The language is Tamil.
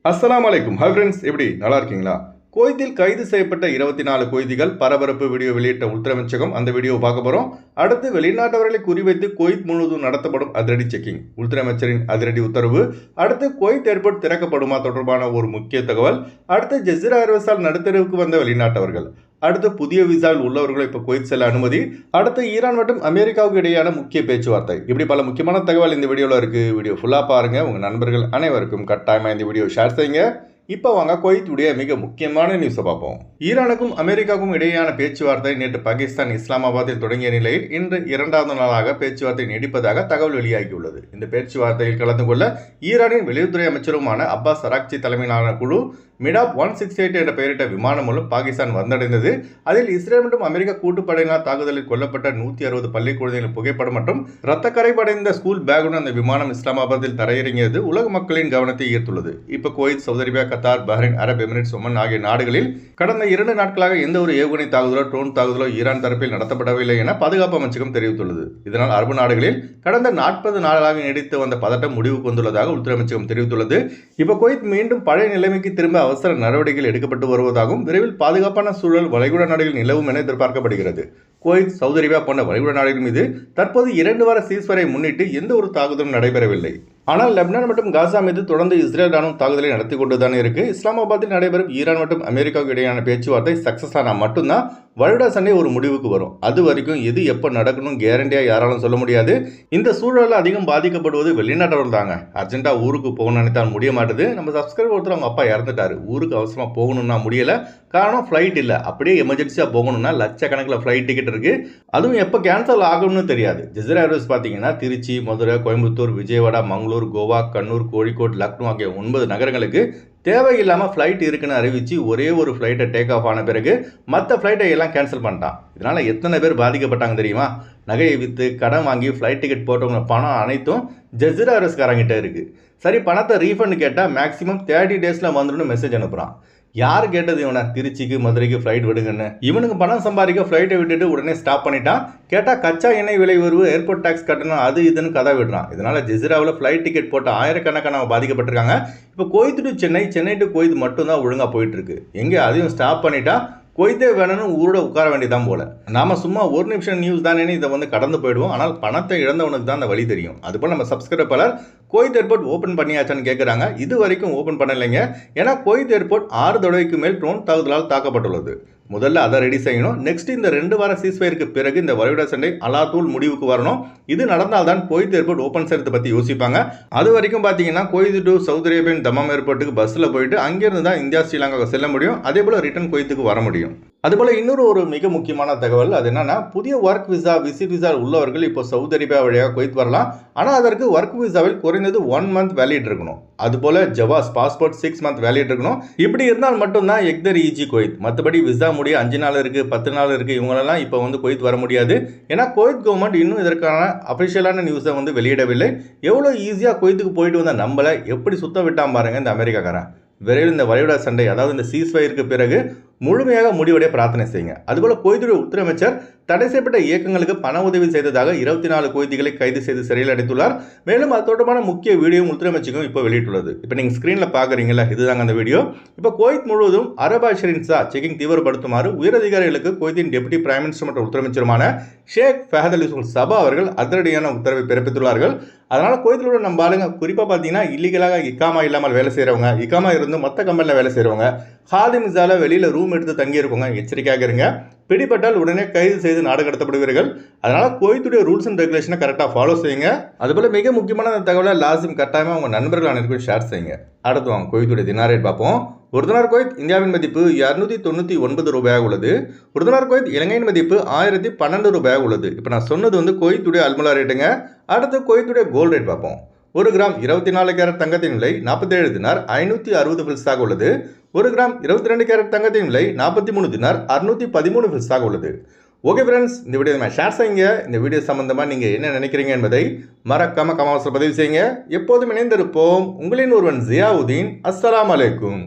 அஸ்ஸலாமு அலைக்கும். ஹாய் ஃப்ரெண்ட்ஸ், எப்படி நல்லா இருக்கீங்களா? குவைத்தில் கைது செய்யப்பட்ட 24 குவைதிகள் பரபரப்பு வீடியோ வெளியிட்ட உள்துறை அந்த வீடியோவை பார்க்க போகிறோம். அடுத்து வெளிநாட்டவர்களை குறிவைத்து குவைத் முழுவதும் நடத்தப்படும் அதிரடி செக்கிங், உள்துறை அமைச்சரின் அதிரடி உத்தரவு. அடுத்து குவைத் ஏர்போர்ட் திறக்கப்படுமா தொடர்பான ஒரு முக்கிய தகவல். அடுத்து ஜெசிரா ஏர்வேஸால் நடுத்தருவுக்கு வந்த வெளிநாட்டவர்கள். அடுத்து புதிய விசாவில் உள்ளவர்களை இப்போ குவைத் செல்ல அனுமதி. அடுத்து ஈரான் மற்றும் அமெரிக்காவுக்கு இடையான முக்கிய பேச்சுவார்த்தை. இப்படி பல முக்கியமான தகவல் இந்த வீடியோவில் இருக்குது. வீடியோ ஃபுல்லாக பாருங்கள். உங்கள் நண்பர்கள் அனைவருக்கும் கட்டாயமாக இந்த வீடியோ ஷேர் செய்யுங்க. இப்போ வாங்க குவைத்துடைய மிக முக்கியமான நியூஸை பார்ப்போம். ஈரானுக்கும் அமெரிக்காவுக்கும் இடையேயான பேச்சுவார்த்தை நேற்று பாகிஸ்தான் இஸ்லாமாபாத்தில் தொடங்கிய நிலையில் இன்று 2வது நாளாக பேச்சுவார்த்தை நீடிப்பதாக தகவல் வெளியாகியுள்ளது. இந்த பேச்சுவார்த்தையில் கலந்து கொள்ள ஈரானின் வெளியுறவுத்துறை அமைச்சருமான அப்பாஸ் அராக்சி தலைமையிலான குழு மிடாப் 168 என்ற பெயரிட்ட விமானம் மூலம் பாகிஸ்தான் வந்தடைந்தது. அதில் இஸ்ரேல் மற்றும் அமெரிக்க கூட்டுப்படையினர் தாக்குதலில் கொல்லப்பட்ட 160 பள்ளி குழந்தைகளின் புகைப்படம் மற்றும் இரத்தக்கரை படைந்த ஸ்கூல் பேக்குடன் அந்த விமானம் இஸ்லாமாபாத்தில் தரையிறங்கியது உலக மக்களின் கவனத்தை ஈர்த்துள்ளது. இப்போ Kuwait, Saudi Arabia, Qatar, Bahrain, Arab Emirates, Oman ஆகிய நாடுகளில் கடந்த 2 நாட்களாக எந்த ஒரு ஏவுகணை தாக்குதலோ ட்ரோன் தாக்குதலோ ஈரான் தரப்பில் நடத்தப்படவில்லை என பாதுகாப்பு அமைச்சகம் தெரிவித்துள்ளது. இதனால் அரபு நாடுகளில் கடந்த 40 நாட்களாக நீடித்து வந்த பதட்டம் முடிவுக்கு வந்துள்ளதாக உள்துறை அமைச்சகம் தெரிவித்துள்ளது. இப்போ குவைத் மீண்டும் பழைய நிலைமைக்கு திரும்ப அவசர நடவடிக்கைகள் எடுக்கப்பட்டு வருவதாகவும் விரைவில் பாதுகாப்பான சூழல் வளைகுடா நாடுகளில் நிலவும் என எதிர்பார்க்கப்படுகிறது. குவைத், சவுதி அரேபியா போன்ற வளைகுடா நாடுகள் மீது தற்போது 2 வார சீஸ்வரை முன்னிட்டு எந்த ஒரு தாக்குதலும் நடைபெறவில்லை. ஆனால் லெபனான் மற்றும் காசா மீது தொடர்ந்து இஸ்ரேல் ராணுவம் தாக்குதலை நடத்தி கொண்டுதான் இருக்கு. இஸ்லாமாபாத்தில் நடைபெறும் ஈரான் மற்றும் அமெரிக்காவுக்கு இடையான பேச்சுவார்த்தை சக்சஸ் ஆனால் மட்டும்தான் வளைகுடா சண்டை ஒரு முடிவுக்கு வரும். அது வரைக்கும் எது எப்போ நடக்கணும் கேரண்டியா யாராலும் சொல்ல முடியாது. இந்த சூழலில் அதிகம் பாதிக்கப்படுவது வெளிநாட்டவர்கள் தாங்க. அர்ஜென்ட்டா ஊருக்கு போகணும்னு நினைத்தால் முடிய மாட்டுது. நம்ம சப்ஸ்கிரைபர் ஒருத்தர் அவங்க அப்பா இறந்துட்டாரு, ஊருக்கு அவசரமாக போகணும்னா முடியல. காரணம் ஃப்ளைட் இல்லை. அப்படியே எமர்ஜென்சியாக போகணும்னா லட்சக்கணக்கில் ஃப்ளைட் டிக்கெட் இருக்கு. அதுவும் எப்போ கேன்சல் ஆகும்னு தெரியாது. ஜெசிரா ஏர்வேஸ் பார்த்தீங்கன்னா திருச்சி, மதுரை, கோயம்புத்தூர், விஜயவாடா, மங்களூர், கோவா, கண்ணூர், கோழிக்கோட், லக்னோ ஆகிய 9 நகரங்களுக்கு தேவையில்லாமல் ஃப்ளைட் இருக்குன்னு அறிவித்து ஒரே ஒரு ஃப்ளைட்டை டேக் ஆஃப் ஆன பிறகு மற்ற ஃப்ளைட்டை எல்லாம் கேன்சல் பண்ணிட்டான். இதனால் எத்தனை பேர் பாதிக்கப்பட்டாங்க தெரியுமா? நகையை விற்று கடன் வாங்கி ஃப்ளைட் டிக்கெட் போட்டவங்க பணம் அனைத்தும் ஜெசிரா ஏர்வேஸ்காரங்கிட்ட இருக்குது. சரி, பணத்தை ரீஃபண்ட் கேட்டால் மேக்ஸிமம் 30 டேஸில் வந்துடும் மெசேஜ் அனுப்புகிறான். யார் கேட்டது இவனை திருச்சிக்கு மதுரைக்கு ஃப்ளைட் விடுங்கன்னு? இவனுக்கு பணம் சம்பாதிக்க ஃப்ளைட்டை விட்டுட்டு உடனே ஸ்டாப் பண்ணிட்டான். கேட்டால் கச்சா எண்ணெய் விலை உயர்வு, ஏர்போர்ட் டாக்ஸ் கட்டணும், அது இதுன்னு கதை விடுறான். இதனால் ஜெசிராவில் ஃப்ளைட் டிக்கெட் போட்ட ஆயிரக்கணக்கான பாதிக்கப்பட்டிருக்காங்க. இப்போ Kuwait to Chennai, Chennai to Kuwait மட்டும்தான் ஒழுங்காக போயிட்டு இருக்கு. எங்கே அதையும் ஸ்டாப் பண்ணிட்டா குவைத்தே வேணும்னு ஊரோட உட்கார வேண்டியதான் போல. நாம சும்மா ஒரு நிமிஷம் நியூஸ் தானே இதை கடந்து போயிடுவோம். ஆனால் பணத்தை இழந்தவனுக்கு தான் அந்த வழி தெரியும். அதுபோல் நம்ம சப்ஸ்கிரைபர் குவைத் ஏர்போர்ட் ஓப்பன் பண்ணியாச்சான்னு கேட்குறாங்க. இது வரைக்கும் ஓப்பன் பண்ணலைங்க. ஏன்னா குவைத் ஏர்போர்ட் 6 தடவைக்கு மேல் ட்ரோன் தாக்குதலால் தாக்கப்பட்டுள்ளது. முதல்ல அதை ரெடி செய்யணும். நெக்ஸ்ட் இந்த 2 வார சீஸ்ஃபயருக்கு பிறகு இந்த வளைகுடா சண்டை அலாத்தூல் முடிவுக்கு வரணும். இது நடந்தால்தான் குவைத் ஏர்போர்ட் ஓப்பன் செய்யறதை பற்றி யோசிப்பாங்க. அது வரைக்கும் பார்த்தீங்கன்னா குவைத் டு சவுதி அரேபியன் தமாம் ஏர்போர்ட்டுக்கு பஸ்ஸில் போயிட்டு அங்கேருந்து தான் இந்தியா, ஸ்ரீலங்காவுக்கு செல்ல முடியும். அதே போல் ரிட்டர்ன் குவைத்துக்கு வர முடியும். அதுபோல் இன்னொரு ஒரு மிக முக்கியமான தகவல், அது என்னன்னா புதிய ஒர்க் விசா, விசிட் விசா உள்ளவர்கள் இப்போ சவுதி அரேபியா வழியாக குவைத் வரலாம். ஆனால் அதற்கு ஒர்க் விசாவில் குறைந்தது 1 மந்த் வேலிட் இருக்கணும். அதுபோல் ஜவாஸ் பாஸ்போர்ட் 6 மந்த் வேலிட் இருக்கணும். இப்படி இருந்தால் மட்டும்தான் எக்தர் இஜி குவைத். மற்றபடி விசா முடிய 5 நாள் இருக்குது, 10 நாள் இருக்குது. இவங்களெல்லாம் இப்போ குவைத் வர முடியாது. ஏன்னா குவைத் கவர்மெண்ட் இன்னும் இதற்கான அஃபிஷியலான நியூஸை வெளியிடவில்லை. எவ்வளோ ஈஸியாக குவைத்துக்கு போயிட்டு வந்த நம்மளை எப்படி சுத்த விட்டான் பாருங்க இந்த அமெரிக்காக்காரன். விரைவில் இந்த வளைகுடா சண்டை, அதாவது இந்த சீஸ்ஃபயருக்கு பிறகு முழுமையாக முடிவடைய பிரார்த்தனை செய்யுங்க. அதுபோல் குவைத்துடைய உள்துறை அமைச்சர் தடை செய்யப்பட்ட இயக்கங்களுக்கு பண உதவி செய்ததாக 24 குவைத்திகளை கைது செய்து சிறையில் அடைத்துள்ளார். மேலும் அது தொடர்பான முக்கிய வீடியோ உள்துறை அமைச்சகம் இப்போ வெளியிட்டுள்ளது. இப்போ நீங்கள் ஸ்க்ரீனில் பார்க்குறீங்களா, இதுதாங்க அந்த வீடியோ. இப்போ குவைத் முழுவதும் அரபா ஷெரின்ஸா செக்கிங் தீவிரப்படுத்துமாறு உயரதிகாரிகளுக்கு குவைத்தின் டெப்யூட்டி பிரைம் மினிஸ்டர் மற்றும் உள்துறை அமைச்சருமான ஷேக் ஃபஹத் அல் சபா அவர்கள் அதிரடியான உத்தரவை பிறப்பித்துள்ளார்கள். அதனால் குவைத்தில் உள்ள நம்ம ஆளுங்க குறிப்பாக பார்த்தீங்கன்னா இல்லீகலாக இக்காமா இல்லாமல் வேலை செய்கிறவங்க, இக்காமா இருந்து மொத்த கம்பெனியில் வேலை செய்கிறவங்க, ஹாதிமிஸால வெளியில் ரூம் எடுத்து தங்கியிருக்கவங்க எச்சரிக்கையாக இருங்க. பிடிபட்டால் உடனே கைது செய்து நாடு கடத்தப்படுவீர்கள். அதனால் குவைத்துடைய ரூல்ஸ் அண்ட் ரெகுலேஷனை கரெக்டாக ஃபாலோ செய்யுங்க. அதுபோல் மிக முக்கியமான தகவலை லாசிம் கட்டாயமாக உங்கள் நண்பர்கள் அனைவருக்கும் ஷேர் செய்யுங்க. அடுத்து வாங்க குவைத்துடைய தினார் ரேட் பார்ப்போம். ஒரு தினார் குவைத் இந்தியாவின் மதிப்பு 299 ரூபாயாக உள்ளது. ஒரு தினார் குவைத் இலங்கையின் மதிப்பு 1012 ரூபாயாக உள்ளது. இப்போ நான் சொன்னது குவைத்துடைய அல்முலா ரேட்டுங்க. அடுத்து குவைத்துடைய கோல்டு ரேட் பார்ப்போம். 1 கிராம் 24 கேரட் தங்கத்தின் விலை 47 தினார் 560 ஃபில்ஸாக உள்ளது. 1 கிராம் 22 கேரட் தங்கத்தின் விலை 43 தினார் 613 ஃபில்ஸாக உள்ளது. ஓகே ஃப்ரெண்ட்ஸ், இந்த வீடியோ ஷேர் செய்யுங்க. இந்த வீடியோ சம்பந்தமாக நீங்கள் என்ன நினைக்கிறீங்க என்பதை மறக்காம கமெண்ட்ஸில் பதிவு செய்யுங்க. எப்போதும் இணைந்திருப்போம். உங்களின் ஒருவன் ஜியாவுதீன். அஸ்ஸலாமு அலைக்கும்.